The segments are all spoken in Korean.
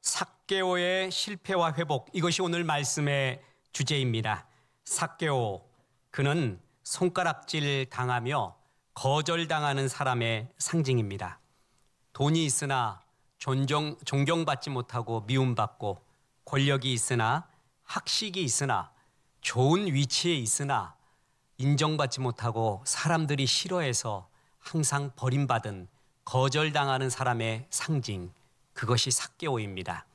삭개오의 실패와 회복, 이것이 오늘 말씀의 주제입니다. 삭개오, 그는 손가락질 당하며 거절당하는 사람의 상징입니다. 돈이 있으나 존경받지 못하고 미움받고, 권력이 있으나 학식이 있으나 좋은 위치에 있으나 인정받지 못하고 사람들이 싫어해서 항상 버림받은 거절당하는 사람의 상징, 그것이 삭개오입니다.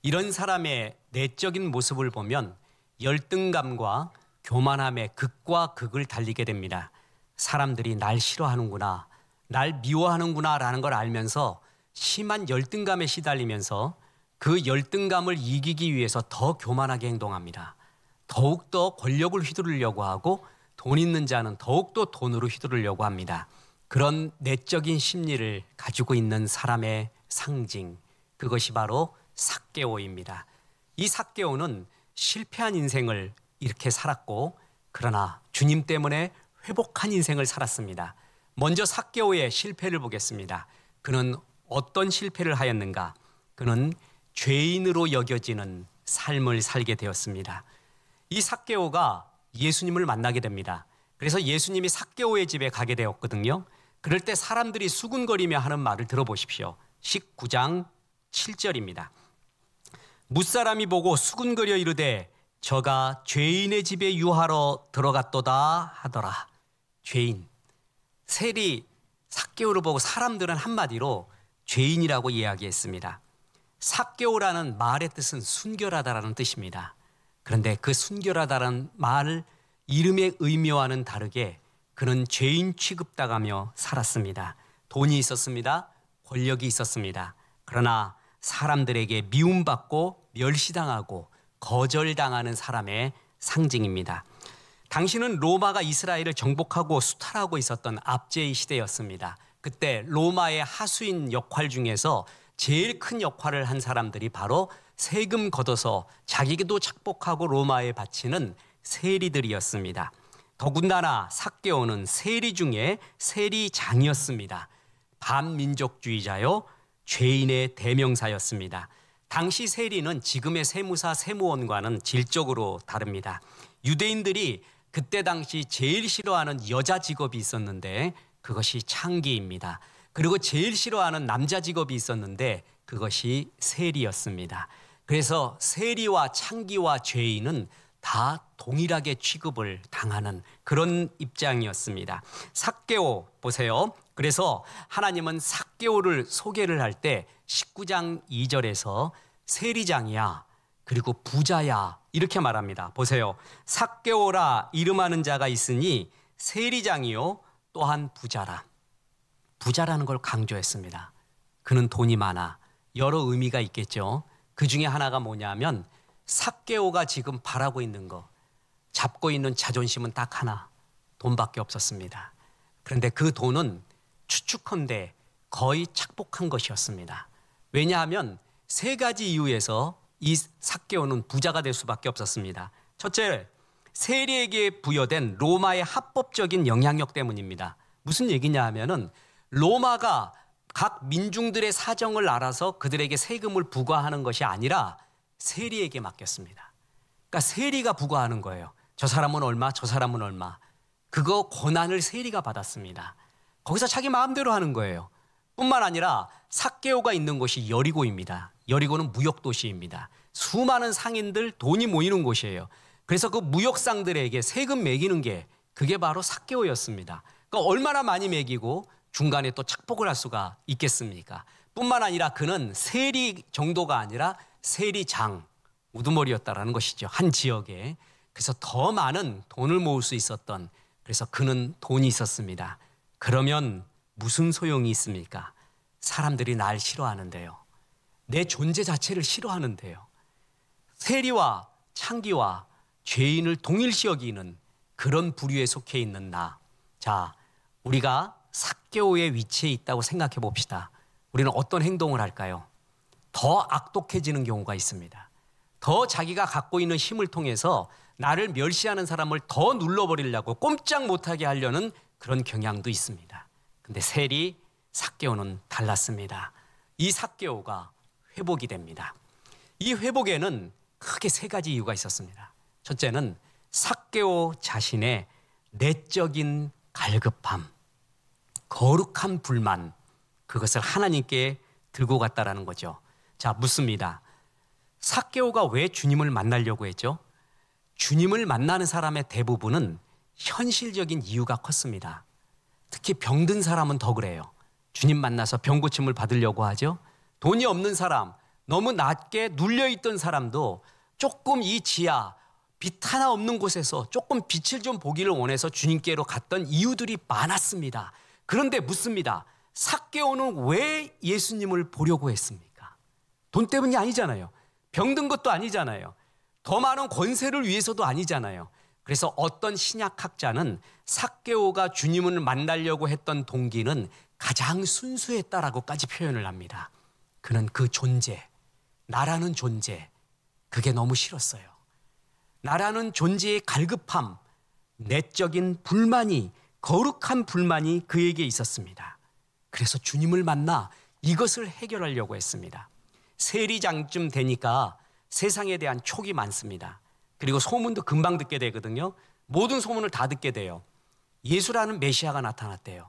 이런 사람의 내적인 모습을 보면 열등감과 교만함의 극과 극을 달리게 됩니다. 사람들이 날 싫어하는구나, 날 미워하는구나 라는 걸 알면서 심한 열등감에 시달리면서 그 열등감을 이기기 위해서 더 교만하게 행동합니다. 더욱더 권력을 휘두르려고 하고, 돈 있는 자는 더욱더 돈으로 휘두르려고 합니다. 그런 내적인 심리를 가지고 있는 사람의 상징, 그것이 바로 삭개오입니다. 이 삭개오는 실패한 인생을 이렇게 살았고, 그러나 주님 때문에 회복한 인생을 살았습니다. 먼저 삭개오의 실패를 보겠습니다. 그는 어떤 실패를 하였는가? 그는 죄인으로 여겨지는 삶을 살게 되었습니다. 이 삭개오가 예수님을 만나게 됩니다. 그래서 예수님이 삭개오의 집에 가게 되었거든요. 그럴 때 사람들이 수군거리며 하는 말을 들어보십시오. 19장 7절입니다. 무사람이 보고 수군거려 이르되 저가 죄인의 집에 유하러 들어갔도다 하더라. 죄인. 세리 삭개오를 보고 사람들은 한마디로 죄인이라고 이야기했습니다. 삭개오라는 말의 뜻은 순결하다라는 뜻입니다. 그런데 그 순결하다라는 말 이름의 의미와는 다르게 그는 죄인 취급당하며 살았습니다. 돈이 있었습니다. 권력이 있었습니다. 그러나 사람들에게 미움받고 멸시당하고 거절당하는 사람의 상징입니다. 당시는 로마가 이스라엘을 정복하고 수탈하고 있었던 압제의 시대였습니다. 그때 로마의 하수인 역할 중에서 제일 큰 역할을 한 사람들이 바로 세금 걷어서 자기도 착복하고 로마에 바치는 세리들이었습니다. 더군다나 삭개오는 세리 중에 세리장이었습니다. 반민족주의자요, 죄인의 대명사였습니다. 당시 세리는 지금의 세무사, 세무원과는 질적으로 다릅니다. 유대인들이 그때 당시 제일 싫어하는 여자 직업이 있었는데 그것이 창기입니다. 그리고 제일 싫어하는 남자 직업이 있었는데 그것이 세리였습니다. 그래서 세리와 창기와 죄인은 다 동일하게 취급을 당하는 그런 입장이었습니다. 삭개오 보세요. 그래서 하나님은 삭개오를 소개를 할 때 19장 2절에서 세리장이야, 그리고 부자야, 이렇게 말합니다. 보세요. 삭개오라 이름하는 자가 있으니 세리장이요 또한 부자라. 부자라는 걸 강조했습니다. 그는 돈이 많아. 여러 의미가 있겠죠. 그 중에 하나가 뭐냐면 삭개오가 지금 바라고 있는 거, 잡고 있는 자존심은 딱 하나, 돈밖에 없었습니다. 그런데 그 돈은 추측컨대 거의 착복한 것이었습니다. 왜냐하면 세 가지 이유에서 이 삭개오는 부자가 될 수밖에 없었습니다. 첫째, 세리에게 부여된 로마의 합법적인 영향력 때문입니다. 무슨 얘기냐 하면은 로마가 각 민중들의 사정을 알아서 그들에게 세금을 부과하는 것이 아니라 세리에게 맡겼습니다. 그러니까 세리가 부과하는 거예요. 저 사람은 얼마, 저 사람은 얼마. 그거 권한을 세리가 받았습니다. 거기서 자기 마음대로 하는 거예요. 뿐만 아니라 삭개오가 있는 곳이 여리고입니다. 여리고는 무역도시입니다. 수많은 상인들, 돈이 모이는 곳이에요. 그래서 그 무역상들에게 세금 매기는 게 그게 바로 삭개오였습니다. 그러니까 얼마나 많이 매기고 중간에 또 착복을 할 수가 있겠습니까? 뿐만 아니라 그는 세리 정도가 아니라 세리장, 우두머리였다라는 것이죠. 한 지역에. 그래서 더 많은 돈을 모을 수 있었던, 그래서 그는 돈이 있었습니다. 그러면 무슨 소용이 있습니까? 사람들이 날 싫어하는데요. 내 존재 자체를 싫어하는데요. 세리와 창기와 죄인을 동일시 여기는 그런 부류에 속해 있는 나. 자, 우리가 삭개오의 위치에 있다고 생각해 봅시다. 우리는 어떤 행동을 할까요? 더 악독해지는 경우가 있습니다. 더 자기가 갖고 있는 힘을 통해서 나를 멸시하는 사람을 더 눌러버리려고 꼼짝 못하게 하려는 그런 경향도 있습니다. 근데 삭개오는 달랐습니다. 이 삭개오가 회복이 됩니다. 이 회복에는 크게 세 가지 이유가 있었습니다. 첫째는 삭개오 자신의 내적인 갈급함, 거룩한 불만, 그것을 하나님께 들고 갔다라는 거죠. 자, 묻습니다. 삭개오가 왜 주님을 만나려고 했죠? 주님을 만나는 사람의 대부분은 현실적인 이유가 컸습니다. 특히 병든 사람은 더 그래요. 주님 만나서 병 고침을 받으려고 하죠. 돈이 없는 사람, 너무 낮게 눌려있던 사람도 조금 이 지하, 빛 하나 없는 곳에서 조금 빛을 좀 보기를 원해서 주님께로 갔던 이유들이 많았습니다. 그런데 묻습니다. 삭개오는 왜 예수님을 보려고 했습니까? 돈 때문이 아니잖아요. 병든 것도 아니잖아요. 더 많은 권세를 위해서도 아니잖아요. 그래서 어떤 신약학자는 삭개오가 주님을 만나려고 했던 동기는 가장 순수했다라고까지 표현을 합니다. 그는 그 존재, 나라는 존재, 그게 너무 싫었어요. 나라는 존재의 갈급함, 내적인 불만이, 거룩한 불만이 그에게 있었습니다. 그래서 주님을 만나 이것을 해결하려고 했습니다. 세리장쯤 되니까 세상에 대한 촉이 많습니다. 그리고 소문도 금방 듣게 되거든요. 모든 소문을 다 듣게 돼요. 예수라는 메시아가 나타났대요.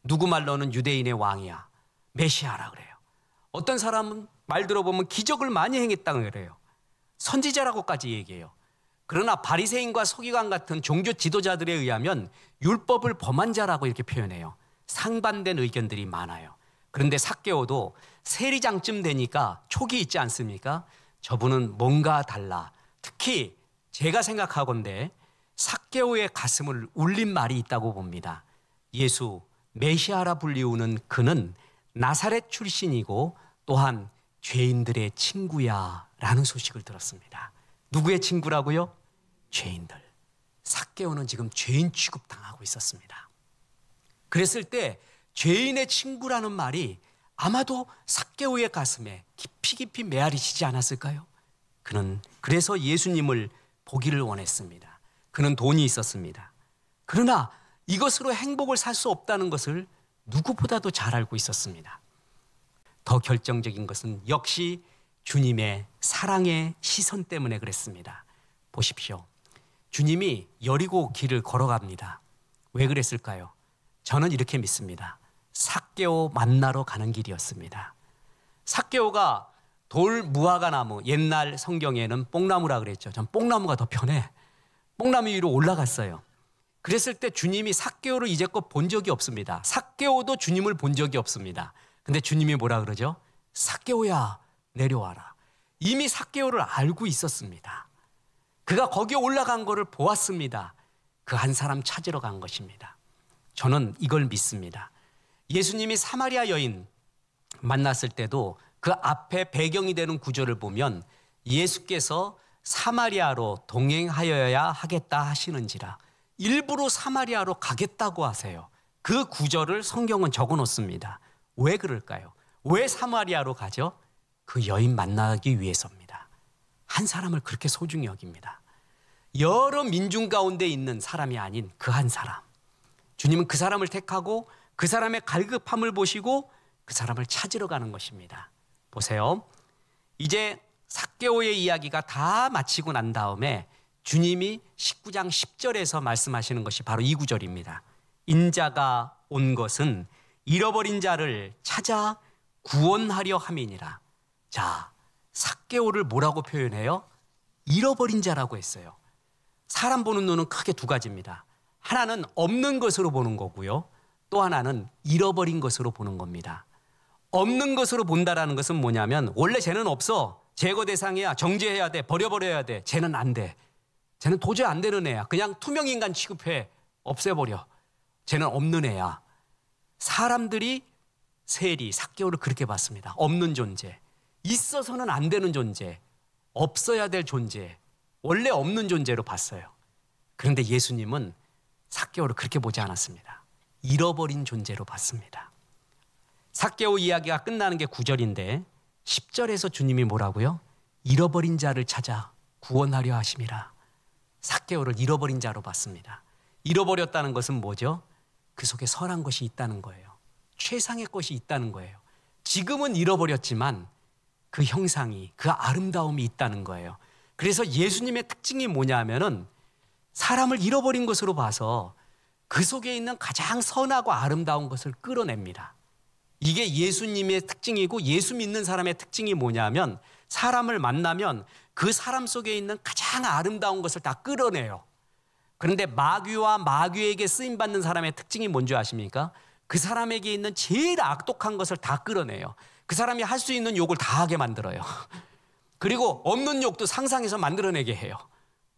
누구 말로는 유대인의 왕이야. 메시아라 그래요. 어떤 사람은 말 들어보면 기적을 많이 행했다고 그래요. 선지자라고까지 얘기해요. 그러나 바리새인과 서기관 같은 종교 지도자들에 의하면 율법을 범한 자라고 이렇게 표현해요. 상반된 의견들이 많아요. 그런데 삭개오도 세리장쯤 되니까 촉이 있지 않습니까? 저분은 뭔가 달라. 특히 제가 생각하건대 삭개오의 가슴을 울린 말이 있다고 봅니다. 예수, 메시아라 불리우는 그는 나사렛 출신이고 또한 죄인들의 친구야 라는 소식을 들었습니다. 누구의 친구라고요? 죄인들. 삭개오는 지금 죄인 취급당하고 있었습니다. 그랬을 때 죄인의 친구라는 말이 아마도 삭개오의 가슴에 깊이 메아리치지 않았을까요? 그는 그래서 예수님을 보기를 원했습니다. 그는 돈이 있었습니다. 그러나 이것으로 행복을 살 수 없다는 것을 누구보다도 잘 알고 있었습니다. 더 결정적인 것은 역시 주님의 사랑의 시선 때문에 그랬습니다. 보십시오. 주님이 여리고 길을 걸어갑니다. 왜 그랬을까요? 저는 이렇게 믿습니다. 삭개오 만나러 가는 길이었습니다. 삭개오가 돌 무화과 나무, 옛날 성경에는 뽕나무라 그랬죠. 전 뽕나무가 더 편해. 뽕나무 위로 올라갔어요. 그랬을 때 주님이 삭개오를 이제껏 본 적이 없습니다. 삭개오도 주님을 본 적이 없습니다. 근데 주님이 뭐라 그러죠? 삭개오야, 내려와라. 이미 삭개오를 알고 있었습니다. 그가 거기에 올라간 것을 보았습니다. 그 한 사람 찾으러 간 것입니다. 저는 이걸 믿습니다. 예수님이 사마리아 여인 만났을 때도 그 앞에 배경이 되는 구절을 보면 예수께서 사마리아로 동행하여야 하겠다 하시는지라 일부러 사마리아로 가겠다고 하세요. 그 구절을 성경은 적어 놓습니다. 왜 그럴까요? 왜 사마리아로 가죠? 그 여인 만나기 위해서입니다. 한 사람을 그렇게 소중히 여깁니다. 여러 민중 가운데 있는 사람이 아닌 그 한 사람. 주님은 그 사람을 택하고 그 사람의 갈급함을 보시고 그 사람을 찾으러 가는 것입니다. 보세요. 이제 삭개오의 이야기가 다 마치고 난 다음에 주님이 19장 10절에서 말씀하시는 것이 바로 이 구절입니다. 인자가 온 것은 잃어버린 자를 찾아 구원하려 함이니라. 자, 삭개오를 뭐라고 표현해요? 잃어버린 자라고 했어요. 사람 보는 눈은 크게 두 가지입니다. 하나는 없는 것으로 보는 거고요. 또 하나는 잃어버린 것으로 보는 겁니다. 없는 것으로 본다라는 것은 뭐냐면 원래 쟤는 없어. 제거 대상이야. 정죄해야 돼. 버려버려야 돼. 쟤는 안 돼. 쟤는 도저히 안 되는 애야. 그냥 투명인간 취급해. 없애버려. 쟤는 없는 애야. 사람들이 세리, 삭개오를 그렇게 봤습니다. 없는 존재. 있어서는 안 되는 존재. 없어야 될 존재. 원래 없는 존재로 봤어요. 그런데 예수님은 삭개오를 그렇게 보지 않았습니다. 잃어버린 존재로 봤습니다. 삭개오 이야기가 끝나는 게 9절인데 10절에서 주님이 뭐라고요? 잃어버린 자를 찾아 구원하려 하심이라. 삭개오를 잃어버린 자로 봤습니다. 잃어버렸다는 것은 뭐죠? 그 속에 선한 것이 있다는 거예요. 최상의 것이 있다는 거예요. 지금은 잃어버렸지만 그 형상이, 그 아름다움이 있다는 거예요. 그래서 예수님의 특징이 뭐냐면은 사람을 잃어버린 것으로 봐서 그 속에 있는 가장 선하고 아름다운 것을 끌어냅니다. 이게 예수님의 특징이고, 예수 믿는 사람의 특징이 뭐냐면 사람을 만나면 그 사람 속에 있는 가장 아름다운 것을 다 끌어내요. 그런데 마귀와 마귀에게 쓰임받는 사람의 특징이 뭔지 아십니까? 그 사람에게 있는 제일 악독한 것을 다 끌어내요. 그 사람이 할 수 있는 욕을 다 하게 만들어요. 그리고 없는 욕도 상상해서 만들어내게 해요.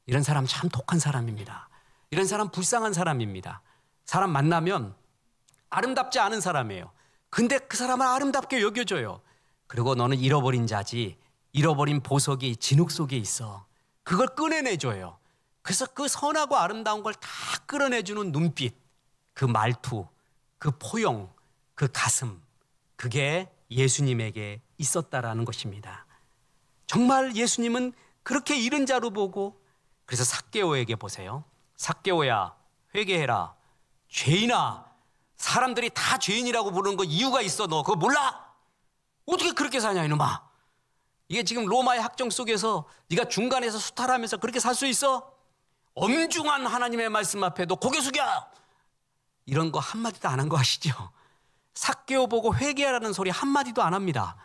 이런 사람 참 독한 사람입니다. 이런 사람 불쌍한 사람입니다. 사람 만나면 아름답지 않은 사람이에요. 근데 그 사람을 아름답게 여겨줘요. 그리고 너는 잃어버린 자지, 잃어버린 보석이 진흙 속에 있어. 그걸 꺼내내줘요. 그래서 그 선하고 아름다운 걸 다 끌어내주는 눈빛, 그 말투, 그 포용, 그 가슴, 그게 예수님에게 있었다라는 것입니다. 정말 예수님은 그렇게 잃은 자로 보고, 그래서 삭개오에게 보세요. 삭개오야, 회개해라. 죄인아, 사람들이 다 죄인이라고 부르는 거 이유가 있어. 너 그거 몰라? 어떻게 그렇게 사냐 이놈아. 이게 지금 로마의 학정 속에서 네가 중간에서 수탈하면서 그렇게 살 수 있어? 엄중한 하나님의 말씀 앞에 너 고개 숙여. 이런 거 한마디도 안 한 거 아시죠? 삭개오 보고 회개하라는 소리 한마디도 안 합니다.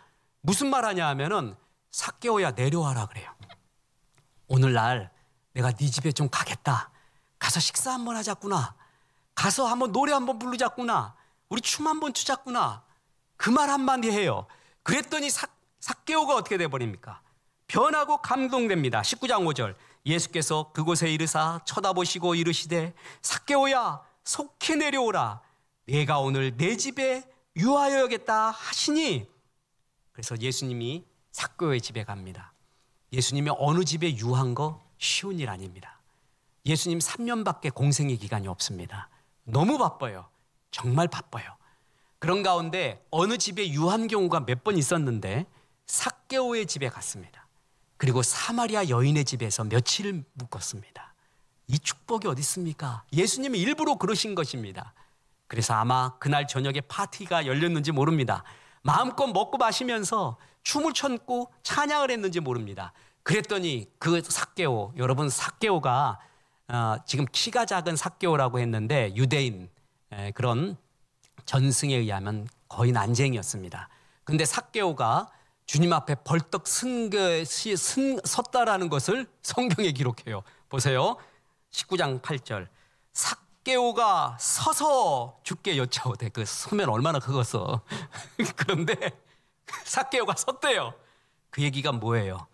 무슨 말 하냐 하면은 삭개오야 내려와라 그래요. 오늘날 내가 네 집에 좀 가겠다. 가서 식사 한번 하자꾸나. 가서 한번 노래 한번 부르자꾸나. 우리 춤 한번 추자꾸나. 그 말 한마디 해요. 그랬더니 삭개오가 어떻게 돼버립니까? 변하고 감동됩니다. 19장 5절 예수께서 그곳에 이르사 쳐다보시고 이르시되 삭개오야 속히 내려오라. 내가 오늘 내 집에 유하여야겠다 하시니, 그래서 예수님이 삭개오의 집에 갑니다. 예수님이 어느 집에 유한 거 쉬운 일 아닙니다. 예수님 3년밖에 공생의 기간이 없습니다. 너무 바빠요. 정말 바빠요. 그런 가운데 어느 집에 유한 경우가 몇 번 있었는데 삭개오의 집에 갔습니다. 그리고 사마리아 여인의 집에서 며칠을 묵었습니다. 이 축복이 어디 있습니까? 예수님이 일부러 그러신 것입니다. 그래서 아마 그날 저녁에 파티가 열렸는지 모릅니다. 마음껏 먹고 마시면서 춤을 췄고 찬양을 했는지 모릅니다. 그랬더니 그 삭개오, 여러분 삭개오가 지금 키가 작은 삭개오라고 했는데 유대인 그런 전승에 의하면 거의 난쟁이였습니다. 근데 삭개오가 주님 앞에 벌떡 섰다라는 것을 성경에 기록해요. 보세요. 19장 8절 삭개오가 서서 주께 여짜오되, 그 서면 얼마나 크겠어. 그런데 삭개오가 섰대요. 그 얘기가 뭐예요?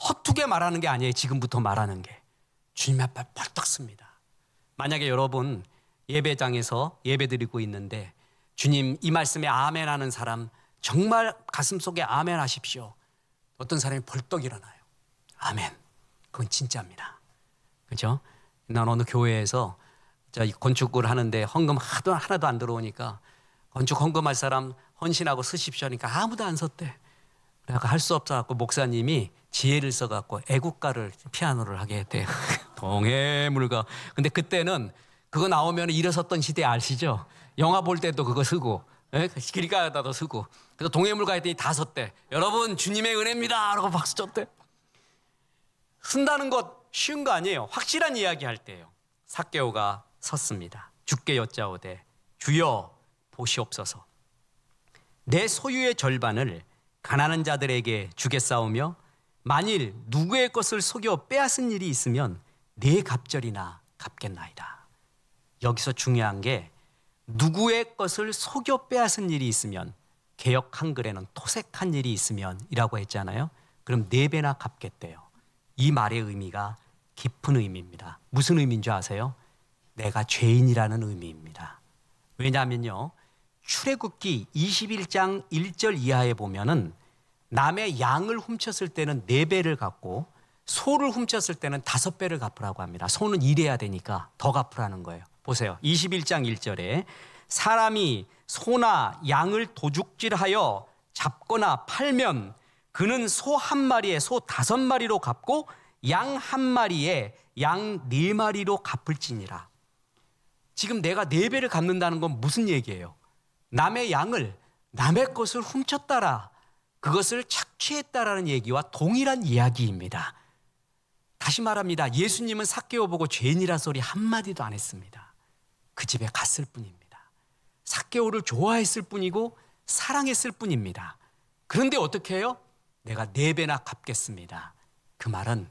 헛되게 말하는 게 아니에요. 지금부터 말하는 게. 주님 앞에 벌떡 섭니다. 만약에 여러분 예배장에서 예배드리고 있는데 주님 이 말씀에 아멘 하는 사람 정말 가슴속에 아멘 하십시오. 어떤 사람이 벌떡 일어나요. 아멘. 그건 진짜입니다. 그렇죠? 난 어느 교회에서 건축을 하는데 헌금 하나도 안 들어오니까 건축 헌금할 사람 헌신하고 쓰십시오 하니까 아무도 안 섰대. 그래서 할 수 없어갖고 목사님이 지혜를 써갖고 애국가를 피아노를 하게 했대요. 동해물과. 근데 그때는 그거 나오면 일어섰던 시대 아시죠? 영화 볼 때도 그거 쓰고 길가에다도 쓰고. 그래서 동해물가 했더니 다 섰대. 여러분 주님의 은혜입니다 라고 박수 쳤대. 쓴다는 것 쉬운 거 아니에요. 확실한 이야기 할 때예요. 삭개오가 섰습니다. 주께 여짜오되 주여 보시옵소서. 내 소유의 절반을 가난한 자들에게 주겠사오며 만일 누구의 것을 속여 빼앗은 일이 있으면 네 갑절이나 갚겠나이다. 여기서 중요한 게 누구의 것을 속여 빼앗은 일이 있으면, 개역 한글에는 토색한 일이 있으면 이라고 했잖아요. 그럼 4배나 갚겠대요. 이 말의 의미가 깊은 의미입니다. 무슨 의미인 줄 아세요? 내가 죄인이라는 의미입니다. 왜냐하면요, 출애굽기 21장 1절 이하에 보면은 남의 양을 훔쳤을 때는 4배를 갚고 소를 훔쳤을 때는 5배를 갚으라고 합니다. 소는 일해야 되니까 더 갚으라는 거예요. 보세요. 21장 1절에 사람이 소나 양을 도둑질하여 잡거나 팔면 그는 소 1마리에 소 5마리로 갚고 양 1마리에 양 4마리로 갚을지니라. 지금 내가 4배를 갚는다는 건 무슨 얘기예요? 남의 양을, 남의 것을 훔쳤다라. 그것을 착취했다라는 얘기와 동일한 이야기입니다. 다시 말합니다. 예수님은 삭개오 보고 죄인이라 소리 한마디도 안 했습니다. 그 집에 갔을 뿐입니다. 삭개오를 좋아했을 뿐이고 사랑했을 뿐입니다. 그런데 어떻게 해요? 내가 4배나 갚겠습니다. 그 말은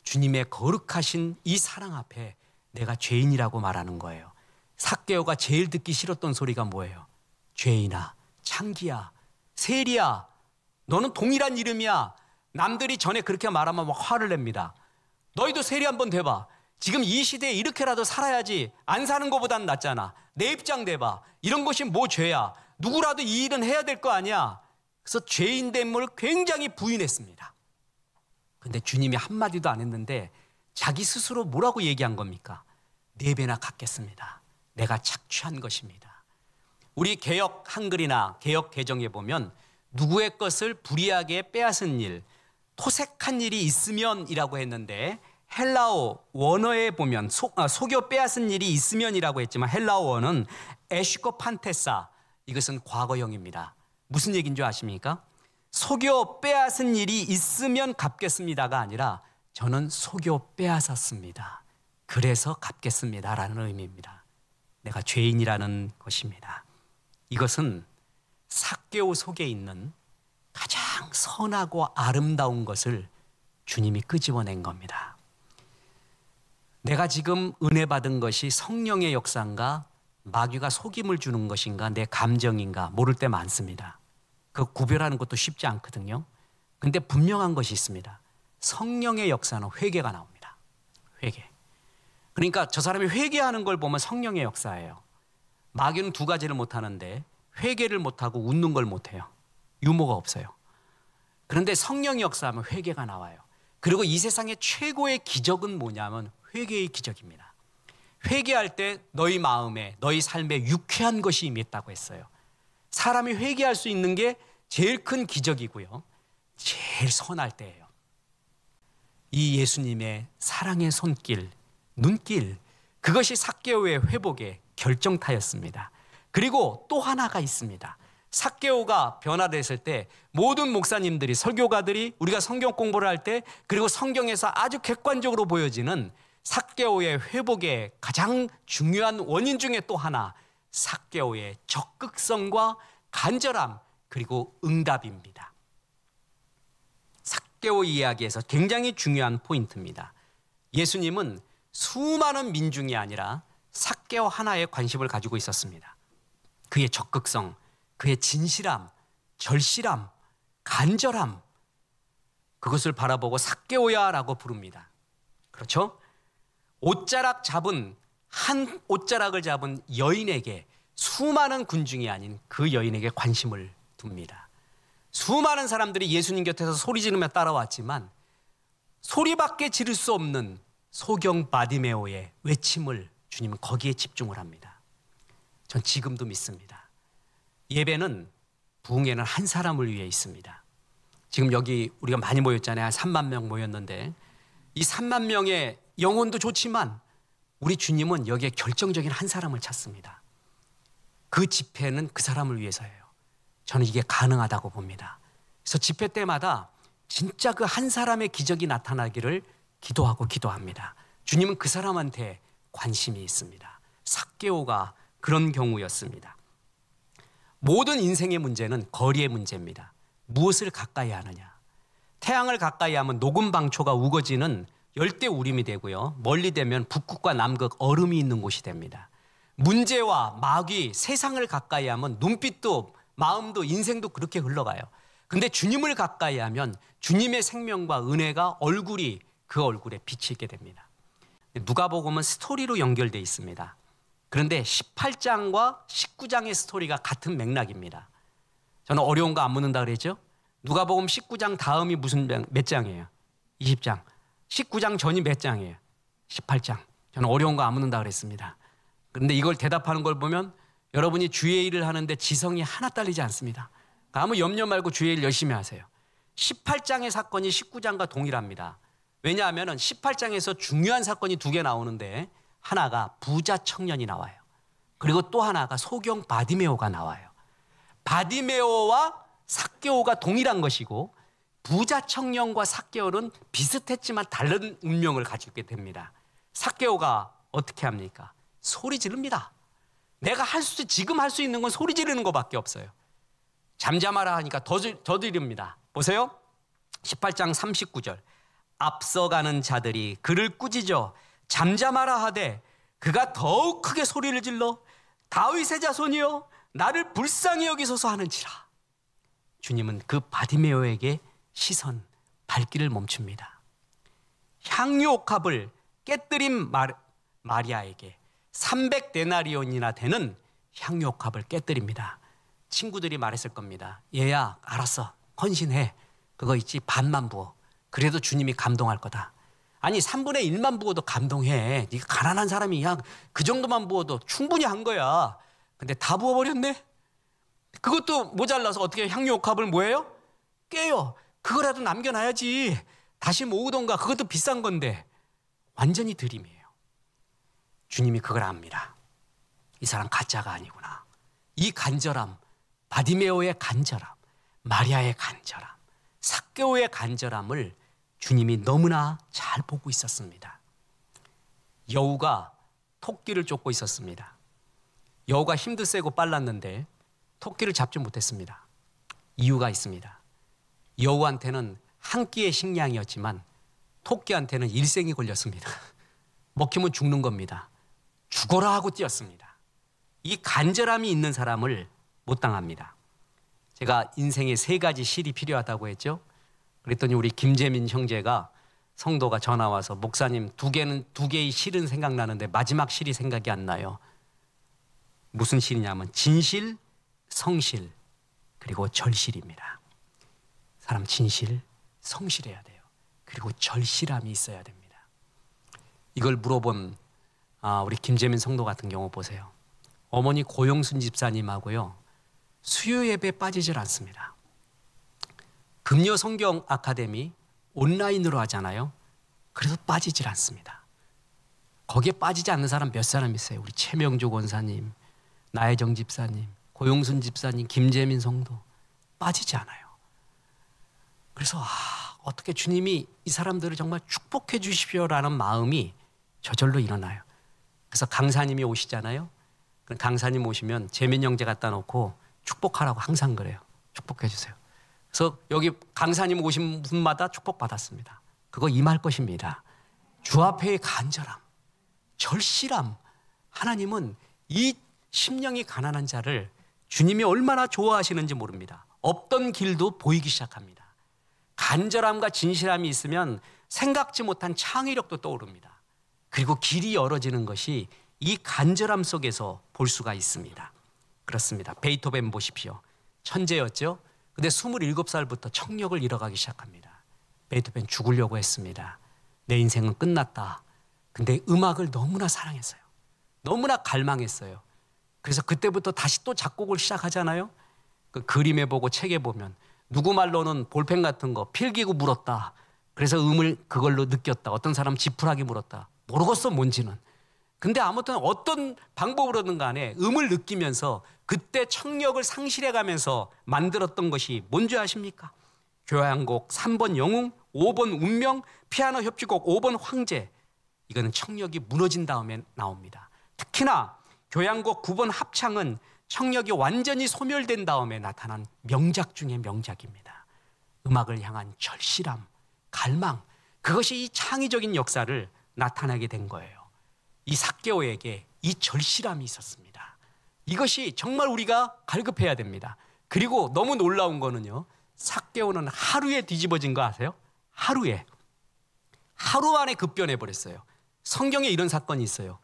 주님의 거룩하신 이 사랑 앞에 내가 죄인이라고 말하는 거예요. 삭개오가 제일 듣기 싫었던 소리가 뭐예요? 죄인아, 창기야, 세리야, 너는 동일한 이름이야. 남들이 전에 그렇게 말하면 막 화를 냅니다. 너희도 세리 한번 대봐. 지금 이 시대에 이렇게라도 살아야지. 안 사는 것보단 낫잖아. 내 입장 대봐. 이런 것이 뭐 죄야. 누구라도 이 일은 해야 될 거 아니야. 그래서 죄인됨을 굉장히 부인했습니다. 근데 주님이 한마디도 안 했는데 자기 스스로 뭐라고 얘기한 겁니까? 4배나 갚겠습니다. 내가 착취한 것입니다. 우리 개역 한글이나 개역 개정에 보면 누구의 것을 불이하게 빼앗은 일, 토색한 일이 있으면이라고 했는데 헬라어 원어에 보면 속여 빼앗은 일이 있으면이라고 했지만 헬라어 원어는 에시코 판테사, 이것은 과거형입니다. 무슨 얘기인 줄 아십니까? 속여 빼앗은 일이 있으면 갚겠습니다가 아니라 저는 속여 빼앗았습니다. 그래서 갚겠습니다라는 의미입니다. 내가 죄인이라는 것입니다. 이것은 삭개오 속에 있는 가장 선하고 아름다운 것을 주님이 끄집어낸 겁니다. 내가 지금 은혜 받은 것이 성령의 역사인가 마귀가 속임을 주는 것인가 내 감정인가 모를 때 많습니다. 그 구별하는 것도 쉽지 않거든요. 근데 분명한 것이 있습니다. 성령의 역사는 회개가 나옵니다. 회개. 그러니까 저 사람이 회개하는 걸 보면 성령의 역사예요. 마귀는 2가지를 못하는데 회개를 못하고 웃는 걸 못해요. 유머가 없어요. 그런데 성령의 역사하면 회개가 나와요. 그리고 이 세상의 최고의 기적은 뭐냐면 회개의 기적입니다. 회개할 때 너희 마음에 너희 삶에 유쾌한 것이 임했다고 했어요. 사람이 회개할 수 있는 게 제일 큰 기적이고요. 제일 선할 때예요. 이 예수님의 사랑의 손길, 눈길, 그것이 삭개오의 회복의 결정타였습니다. 그리고 또 하나가 있습니다. 삭개오가 변화됐을 때 모든 목사님들이, 설교가들이 우리가 성경 공부를 할 때 그리고 성경에서 아주 객관적으로 보여지는 삭개오의 회복의 가장 중요한 원인 중에 또 하나, 삭개오의 적극성과 간절함 그리고 응답입니다. 삭개오 이야기에서 굉장히 중요한 포인트입니다. 예수님은 수많은 민중이 아니라 삭개오 하나에 관심을 가지고 있었습니다. 그의 적극성, 그의 진실함, 절실함, 간절함, 그것을 바라보고 삭개오야 라고 부릅니다. 그렇죠? 한 옷자락을 잡은 여인에게, 수많은 군중이 아닌 그 여인에게 관심을 둡니다. 수많은 사람들이 예수님 곁에서 소리 지르며 따라왔지만 소리밖에 지를 수 없는 소경 바디메오의 외침을 주님은 거기에 집중을 합니다. 전 지금도 믿습니다. 예배는 부흥회는 한 사람을 위해 있습니다. 지금 여기 우리가 많이 모였잖아요. 한 3만 명 모였는데 이 3만 명의 영혼도 좋지만 우리 주님은 여기에 결정적인 한 사람을 찾습니다. 그 집회는 그 사람을 위해서예요. 저는 이게 가능하다고 봅니다. 그래서 집회 때마다 진짜 그 한 사람의 기적이 나타나기를 기도합니다. 주님은 그 사람한테 관심이 있습니다. 삭개오가 그런 경우였습니다. 모든 인생의 문제는 거리의 문제입니다. 무엇을 가까이 하느냐. 태양을 가까이 하면 녹음 방초가 우거지는 열대 우림이 되고요. 멀리 되면 북극과 남극 얼음이 있는 곳이 됩니다. 문제와 마귀, 세상을 가까이 하면 눈빛도 마음도 인생도 그렇게 흘러가요. 근데 주님을 가까이 하면 주님의 생명과 은혜가 그 얼굴에 비치게 됩니다. 누가복음은 스토리로 연결되어 있습니다. 그런데 18장과 19장의 스토리가 같은 맥락입니다. 저는 어려운 거 안 묻는다 그랬죠? 누가복음 19장 다음이 몇 장이에요? 20장. 19장 전이 몇 장이에요? 18장. 저는 어려운 거 안 묻는다 그랬습니다. 그런데 이걸 대답하는 걸 보면 여러분이 주의 일을 하는데 지성이 하나 딸리지 않습니다. 그러니까 아무 염려 말고 주의 일 열심히 하세요. 18장의 사건이 19장과 동일합니다. 왜냐하면 18장에서 중요한 사건이 2개 나오는데 하나가 부자 청년이 나와요. 그리고 또 하나가 소경 바디메오가 나와요. 바디메오와 삭개오가 동일한 것이고 부자 청년과 삭개오는 비슷했지만 다른 운명을 가지게 됩니다. 삭개오가 어떻게 합니까? 소리 지릅니다. 내가 지금 할 수 있는 건 소리 지르는 것밖에 없어요. 잠잠하라 하니까 더 지릅니다. 보세요. 18장 39절. 앞서가는 자들이 그를 꾸짖어 잠잠하라 하되 그가 더욱 크게 소리를 질러 다윗의 자손이여 나를 불쌍히 여기소서 하는지라. 주님은 그 바디메오에게 시선, 발길을 멈춥니다. 향유옥합을 깨뜨린 마리아에게 300데나리온이나 되는 향유옥합을 깨뜨립니다. 친구들이 말했을 겁니다. 얘야, 알았어. 헌신해. 그거 있지, 반만 부어. 그래도 주님이 감동할 거다. 아니 3분의 1만 부어도 감동해. 네가 가난한 사람이 그냥 그 정도만 부어도 충분히 한 거야. 근데 다 부어버렸네. 그것도 모자라서 어떻게 향유옥합을 뭐예요? 깨요. 그거라도 남겨놔야지. 다시 모으던가. 그것도 비싼 건데. 완전히 드림이에요. 주님이 그걸 압니다. 이 사람 가짜가 아니구나. 이 간절함, 바디메오의 간절함, 마리아의 간절함, 삭개오의 간절함을 주님이 너무나 잘 보고 있었습니다. 여우가 토끼를 쫓고 있었습니다. 여우가 힘도 세고 빨랐는데 토끼를 잡지 못했습니다. 이유가 있습니다. 여우한테는 한 끼의 식량이었지만 토끼한테는 일생이 걸렸습니다. 먹히면 죽는 겁니다. 죽어라 하고 뛰었습니다. 이 간절함이 있는 사람을 못 당합니다. 제가 인생에 3가지 실이 필요하다고 했죠. 그랬더니 우리 김재민 형제가 성도가 전화 와서 목사님 2개의 실은 생각나는데 마지막 실이 생각이 안 나요. 무슨 실이냐면 진실, 성실, 그리고 절실입니다. 사람 진실, 성실해야 돼요. 그리고 절실함이 있어야 됩니다. 이걸 물어본 우리 김재민 성도 같은 경우 보세요. 어머니 고용순 집사님하고요. 수요 예배에 빠지질 않습니다. 금요 성경 아카데미 온라인으로 하잖아요. 그래서 빠지질 않습니다. 거기에 빠지지 않는 사람 몇 사람 있어요. 우리 최명주 권사님, 나혜정 집사님, 고용순 집사님, 김재민 성도 빠지지 않아요. 그래서 어떻게 주님이 이 사람들을 정말 축복해 주십시오라는 마음이 저절로 일어나요. 그래서 강사님이 오시잖아요. 강사님 오시면 재민 형제 갖다 놓고 축복하라고 항상 그래요. 축복해 주세요. 그래서 여기 강사님 오신 분마다 축복받았습니다. 그거 임할 것입니다. 주 앞에의 간절함, 절실함. 하나님은 이 심령이 가난한 자를 주님이 얼마나 좋아하시는지 모릅니다. 없던 길도 보이기 시작합니다. 간절함과 진실함이 있으면 생각지 못한 창의력도 떠오릅니다. 그리고 길이 열어지는 것이 이 간절함 속에서 볼 수가 있습니다. 그렇습니다. 베이토벤 보십시오. 천재였죠. 근데 27살부터 청력을 잃어가기 시작합니다. 베이토벤 죽으려고 했습니다. 내 인생은 끝났다. 근데 음악을 너무나 사랑했어요. 너무나 갈망했어요. 그래서 그때부터 다시 또 작곡을 시작하잖아요. 그 그림에 보고 책에 보면 누구 말로는 볼펜 같은 거 필기구 물었다. 그래서 음을 그걸로 느꼈다. 어떤 사람은 지푸라기 물었다. 모르겠어 뭔지는. 근데 아무튼 어떤 방법으로든 간에 음을 느끼면서 그때 청력을 상실해가면서 만들었던 것이 뭔지 아십니까? 교향곡 3번 영웅, 5번 운명, 피아노 협주곡 5번 황제. 이거는 청력이 무너진 다음에 나옵니다. 특히나 교향곡 9번 합창은 청력이 완전히 소멸된 다음에 나타난 명작 중의 명작입니다. 음악을 향한 절실함, 갈망, 그것이 이 창의적인 역사를 나타나게 된 거예요. 이 삭개오에게 이 절실함이 있었습니다. 이것이 정말 우리가 갈급해야 됩니다. 그리고 너무 놀라운 거는요. 삭개오는 하루에 뒤집어진 거 아세요? 하루 만에 급변해 버렸어요. 성경에 이런 사건이 있어요.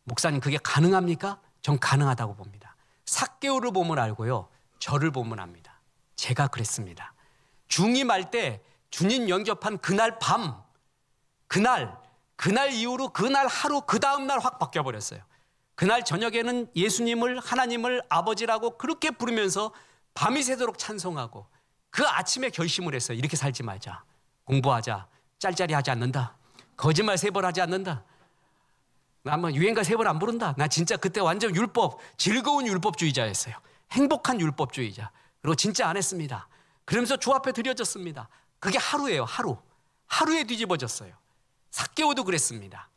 목사님 그게 가능합니까? 전 가능하다고 봅니다. 삭개오를 보면 알고요. 저를 보면 압니다. 제가 그랬습니다. 중임할 때 주님 영접한 그날 밤, 그날 이후로 그날 하루 그 다음 날 확 바뀌어버렸어요. 그날 저녁에는 예수님을 하나님을 아버지라고 그렇게 부르면서 밤이 새도록 찬송하고 그 아침에 결심을 했어요. 이렇게 살지 말자. 공부하자. 짤짤이 하지 않는다. 거짓말 3번 하지 않는다. 나 한번 유행가 3번 안 부른다. 나 진짜 그때 완전 즐거운 율법주의자였어요. 행복한 율법주의자. 그리고 진짜 안 했습니다. 그러면서 주 앞에 드려졌습니다. 그게 하루예요. 하루에 뒤집어졌어요. 삭개오도 그랬습니다.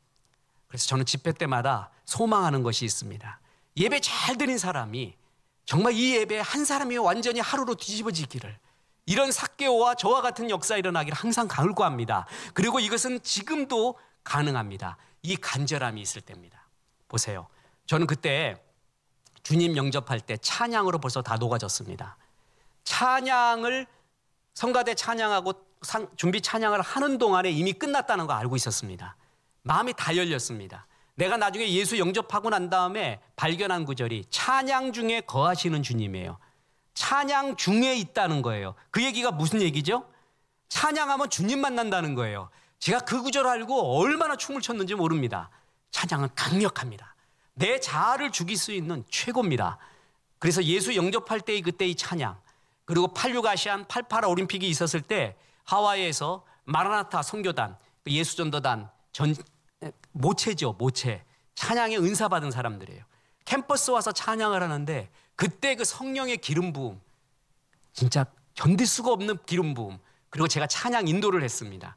그래서 저는 집회 때마다 소망하는 것이 있습니다. 예배 잘 드린 사람이 정말 이 예배에 한 사람이 완전히 하루로 뒤집어지기를, 이런 삭개오와 저와 같은 역사 일어나기를 항상 간구합니다. 그리고 이것은 지금도 가능합니다. 이 간절함이 있을 때입니다. 보세요. 저는 그때 주님 영접할 때 찬양으로 벌써 다 녹아졌습니다. 찬양을 성가대 찬양하고 준비 찬양을 하는 동안에 이미 끝났다는 거 알고 있었습니다. 마음이 다 열렸습니다. 내가 나중에 예수 영접하고 난 다음에 발견한 구절이 찬양 중에 거하시는 주님이에요. 찬양 중에 있다는 거예요. 그 얘기가 무슨 얘기죠? 찬양하면 주님 만난다는 거예요. 제가 그 구절 알고 얼마나 춤을 췄는지 모릅니다. 찬양은 강력합니다. 내 자아를 죽일 수 있는 최고입니다. 그래서 예수 영접할 때의 그때의 찬양, 그리고 86 아시안 88 올림픽이 있었을 때 하와이에서 마라나타 선교단, 예수전도단 모체죠. 찬양의 은사 받은 사람들이에요. 캠퍼스 와서 찬양을 하는데 그때 그 성령의 기름 부음, 진짜 견딜 수가 없는 기름 부음. 그리고 제가 찬양 인도를 했습니다.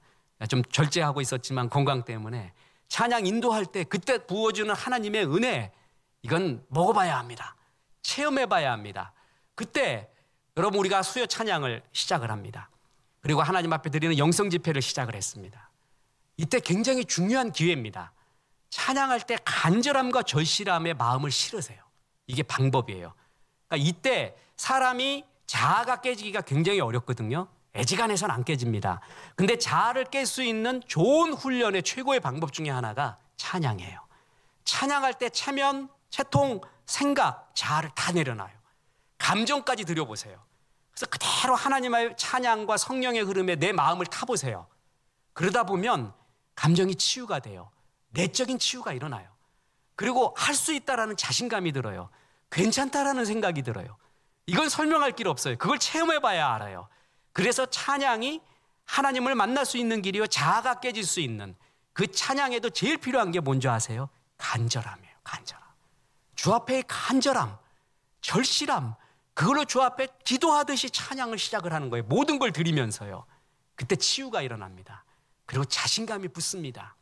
좀 절제하고 있었지만 건강 때문에 찬양 인도할 때 그때 부어주는 하나님의 은혜, 이건 먹어봐야 합니다. 체험해봐야 합니다. 그때 여러분 우리가 수요 찬양을 시작을 합니다. 그리고 하나님 앞에 드리는 영성 집회를 시작을 했습니다. 이때 굉장히 중요한 기회입니다. 찬양할 때 간절함과 절실함의 마음을 실으세요. 이게 방법이에요. 그러니까 이때 사람이 자아가 깨지기가 굉장히 어렵거든요. 애지간해서는 안 깨집니다. 근데 자아를 깰 수 있는 좋은 훈련의 최고의 방법 중에 하나가 찬양이에요. 찬양할 때 체면, 채통, 생각, 자아를 다 내려놔요. 감정까지 들여보세요. 그래서 그대로 하나님의 찬양과 성령의 흐름에 내 마음을 타보세요. 그러다 보면 감정이 치유가 돼요. 내적인 치유가 일어나요. 그리고 할 수 있다라는 자신감이 들어요. 괜찮다라는 생각이 들어요. 이건 설명할 길 없어요. 그걸 체험해봐야 알아요. 그래서 찬양이 하나님을 만날 수 있는 길이요, 자아가 깨질 수 있는, 그 찬양에도 제일 필요한 게 뭔지 아세요? 간절함이에요. 간절함. 주 앞에 간절함, 절실함, 그걸로 주 앞에 기도하듯이 찬양을 시작을 하는 거예요. 모든 걸 드리면서요. 그때 치유가 일어납니다. 그리고 자신감이 붙습니다.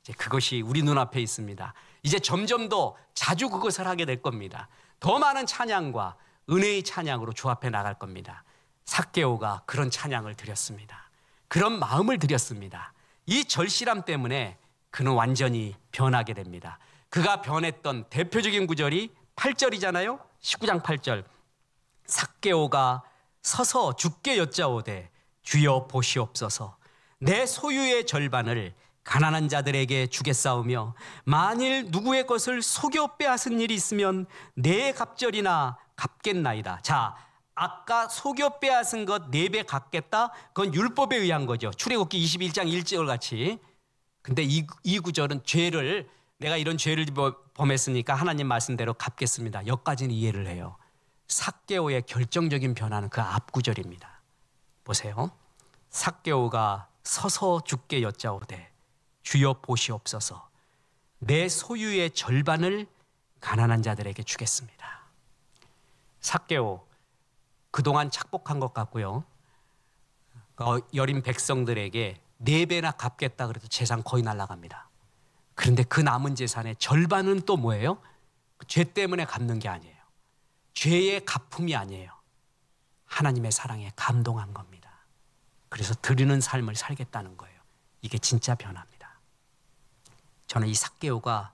이제 그것이 우리 눈앞에 있습니다. 이제 점점 더 자주 그것을 하게 될 겁니다. 더 많은 찬양과 은혜의 찬양으로 주 앞에 나갈 겁니다. 삭개오가 그런 찬양을 드렸습니다. 그런 마음을 드렸습니다. 이 절실함 때문에 그는 완전히 변하게 됩니다. 그가 변했던 대표적인 구절이 8절이잖아요. 19장 8절. 삭개오가 서서 주께 여짜오되 주여 보시옵소서, 내 소유의 절반을 가난한 자들에게 주겠사오며 만일 누구의 것을 속여 빼앗은 일이 있으면 내 갑절이나 갚겠나이다. 자, 아까 속여 빼앗은 것 4배 갚겠다, 그건 율법에 의한 거죠. 출애굽기 21장 1절 같이. 근데 이 구절은 죄를, 내가 이런 죄를 범했으니까 하나님 말씀대로 갚겠습니다. 여기까지는 이해를 해요. 삭개오의 결정적인 변화는 그 앞 구절입니다. 보세요. 삭개오가 서서 주께 여짜오되 주여 보시옵소서, 내 소유의 절반을 가난한 자들에게 주겠습니다. 삭개오, 그동안 착복한 것 같고요. 여린 백성들에게 4배나 갚겠다 그래도 재산 거의 날아갑니다. 그런데 그 남은 재산의 절반은 또 뭐예요? 죄 때문에 갚는 게 아니에요. 죄의 갚음이 아니에요. 하나님의 사랑에 감동한 겁니다. 그래서 드리는 삶을 살겠다는 거예요. 이게 진짜 변화입니다. 저는 이 삭개오가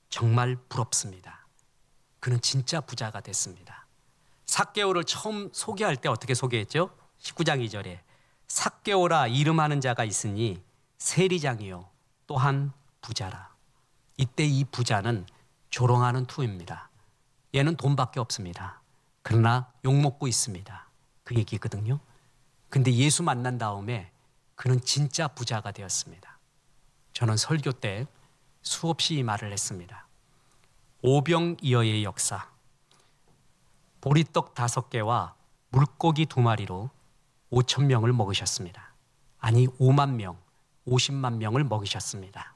정말 부럽습니다. 그는 진짜 부자가 됐습니다. 삭개오를 처음 소개할 때 어떻게 소개했죠? 19장 2절에 삭개오라 이름하는 자가 있으니 세리장이요 또한 부자라. 이때 이 부자는 조롱하는 투입니다. 얘는 돈밖에 없습니다. 그러나 욕먹고 있습니다. 그 얘기거든요. 근데 예수 만난 다음에 그는 진짜 부자가 되었습니다. 저는 설교 때 수없이 이 말을 했습니다. 오병이어의 역사, 보리떡 5개와 물고기 2마리로 5,000명을 먹으셨습니다. 아니 5만 명, 50만 명을 먹이셨습니다.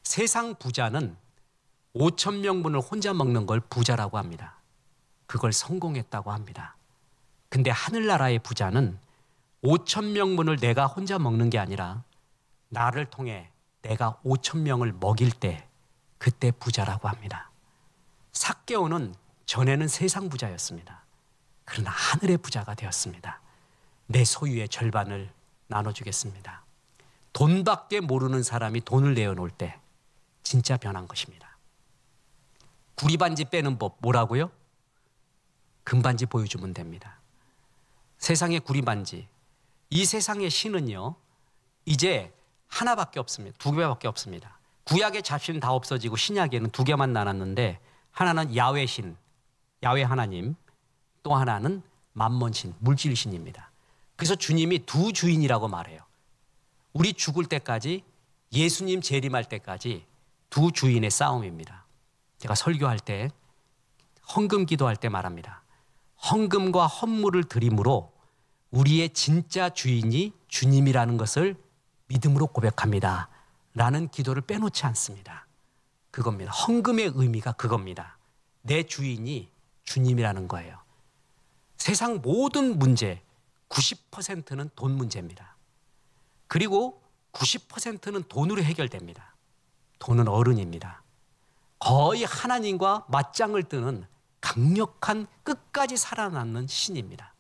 세상 부자는 5,000명분을 혼자 먹는 걸 부자라고 합니다. 그걸 성공했다고 합니다. 근데 하늘나라의 부자는 5,000명분을 내가 혼자 먹는 게 아니라 나를 통해 내가 5,000명을 먹일 때 그때 부자라고 합니다. 삭개오는 전에는 세상 부자였습니다. 그러나 하늘의 부자가 되었습니다. 내 소유의 절반을 나눠주겠습니다. 돈밖에 모르는 사람이 돈을 내어놓을 때 진짜 변한 것입니다. 구리반지 빼는 법 뭐라고요? 금반지 보여주면 됩니다. 세상의 구리반지, 이 세상의 신은요 이제 하나밖에 없습니다. 두 개밖에 없습니다. 구약의 잡신은 다 없어지고 신약에는 두 개만 남았는데 하나는 야훼신, 야훼 하나님, 또 하나는 만몬신, 물질신입니다. 그래서 주님이 두 주인이라고 말해요. 우리 죽을 때까지, 예수님 재림할 때까지 두 주인의 싸움입니다. 제가 설교할 때, 헌금 기도할 때 말합니다. 헌금과 헌물을 드림으로 우리의 진짜 주인이 주님이라는 것을 믿음으로 고백합니다. 라는 기도를 빼놓지 않습니다. 그겁니다. 헌금의 의미가 그겁니다. 내 주인이 주님이라는 거예요. 세상 모든 문제 90%는 돈 문제입니다. 그리고 90%는 돈으로 해결됩니다. 돈은 어른입니다. 거의 하나님과 맞짱을 뜨는 강력한 끝까지 살아남는 신입니다.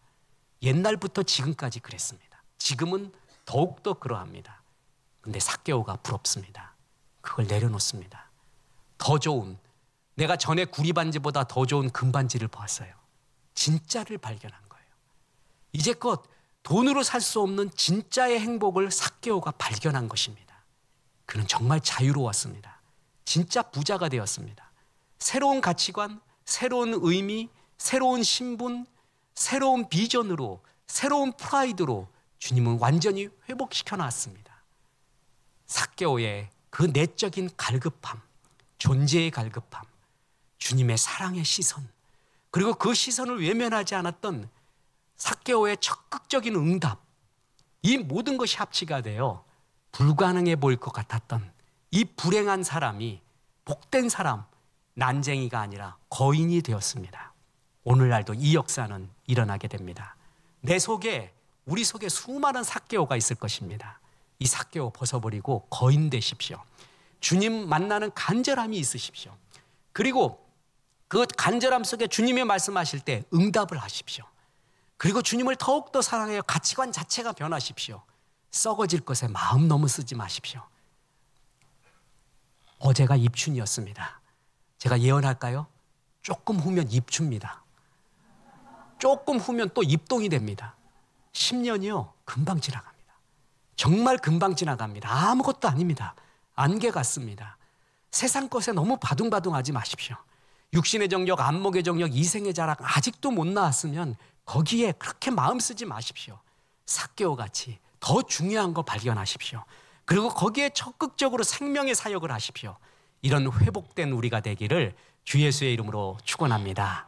옛날부터 지금까지 그랬습니다. 지금은 더욱더 그러합니다. 근데 삭개오가 부럽습니다. 그걸 내려놓습니다. 더 좋은, 내가 전에 구리반지보다 더 좋은 금반지를 보았어요. 진짜를 발견한 거예요. 이제껏 돈으로 살 수 없는 진짜의 행복을 삭개오가 발견한 것입니다. 그는 정말 자유로웠습니다. 진짜 부자가 되었습니다. 새로운 가치관, 새로운 의미, 새로운 신분, 새로운 비전으로, 새로운 프라이드로 주님은 완전히 회복시켜 놨습니다. 삭개오의 그 내적인 갈급함, 존재의 갈급함, 주님의 사랑의 시선, 그리고 그 시선을 외면하지 않았던 삭개오의 적극적인 응답, 이 모든 것이 합치가 되어 불가능해 보일 것 같았던 이 불행한 사람이 복된 사람, 난쟁이가 아니라 거인이 되었습니다. 오늘날도 이 역사는 일어나게 됩니다. 내 속에, 우리 속에 수많은 삭개오가 있을 것입니다. 이 삭개오 벗어버리고 거인 되십시오. 주님 만나는 간절함이 있으십시오. 그리고 그 간절함 속에 주님이 말씀하실 때 응답을 하십시오. 그리고 주님을 더욱더 사랑하여 가치관 자체가 변하십시오. 썩어질 것에 마음 너무 쓰지 마십시오. 어제가 입춘이었습니다. 제가 예언할까요? 조금 후면 입춘입니다. 조금 후면 또 입동이 됩니다. 10년이요 금방 지나갑니다. 정말 금방 지나갑니다. 아무것도 아닙니다. 안개 같습니다. 세상 것에 너무 바둥바둥하지 마십시오. 육신의 정력, 안목의 정력, 이생의 자랑 아직도 못 나왔으면 거기에 그렇게 마음 쓰지 마십시오. 삭개오같이 더 중요한 거 발견하십시오. 그리고 거기에 적극적으로 생명의 사역을 하십시오. 이런 회복된 우리가 되기를 주 예수의 이름으로 축원합니다.